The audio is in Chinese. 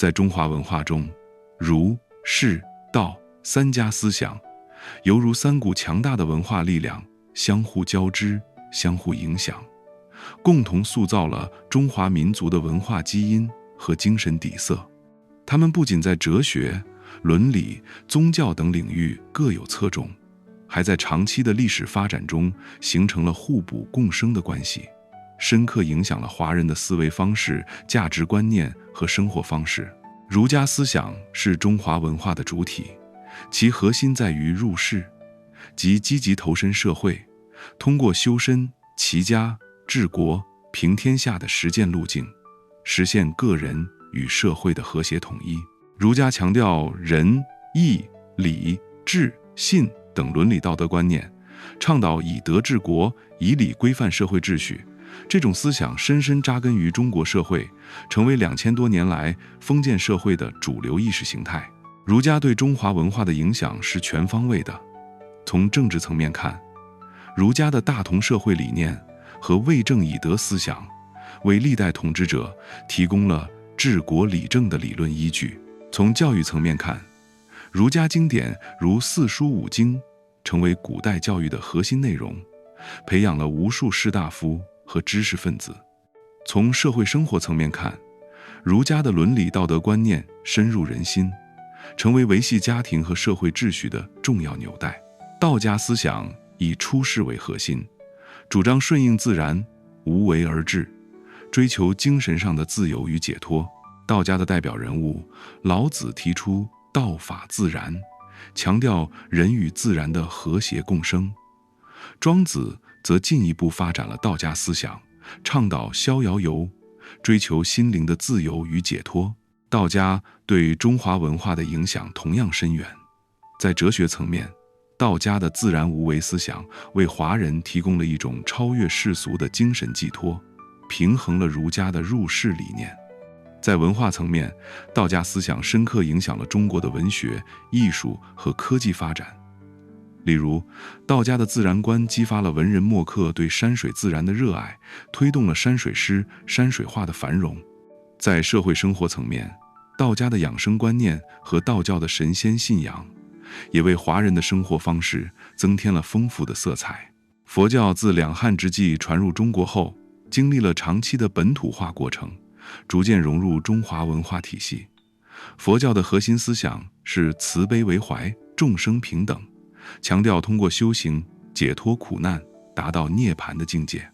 在中华文化中，儒、释、道三家思想犹如三股强大的文化力量，相互交织，相互影响，共同塑造了中华民族的文化基因和精神底色。他们不仅在哲学、伦理、宗教等领域各有侧重，还在长期的历史发展中形成了互补共生的关系，深刻影响了华人的思维方式、价值观念和生活方式。儒家思想是中华文化的主体，其核心在于入世，即积极投身社会，通过修身、齐家、治国、平天下的实践路径，实现个人与社会的和谐统一。儒家强调仁、义、礼、智、信等伦理道德观念，倡导以德治国，以礼规范社会秩序。这种思想深深扎根于中国社会，成为2000多年来封建社会的主流意识形态。儒家对中华文化的影响是全方位的。从政治层面看，儒家的大同社会理念和为政以德思想，为历代统治者提供了治国理政的理论依据。从教育层面看，儒家经典如四书五经，成为古代教育的核心内容，培养了无数士大夫和知识分子。从社会生活层面看，儒家的伦理道德观念深入人心，成为维系家庭和社会秩序的重要纽带。道家思想以出世为核心，主张顺应自然，无为而治，追求精神上的自由与解脱。道家的代表人物老子提出道法自然，强调人与自然的和谐共生。庄子则进一步发展了道家思想，倡导逍遥游，追求心灵的自由与解脱。道家对中华文化的影响同样深远。在哲学层面，道家的自然无为思想为华人提供了一种超越世俗的精神寄托，平衡了儒家的入世理念。在文化层面，道家思想深刻影响了中国的文学、艺术和科技发展。例如，道家的自然观激发了文人墨客对山水自然的热爱，推动了山水诗、山水画的繁荣。在社会生活层面，道家的养生观念和道教的神仙信仰，也为华人的生活方式增添了丰富的色彩。佛教自两汉之际传入中国后，经历了长期的本土化过程，逐渐融入中华文化体系。佛教的核心思想是慈悲为怀，众生平等，强调通过修行解脱苦难，达到涅槃的境界。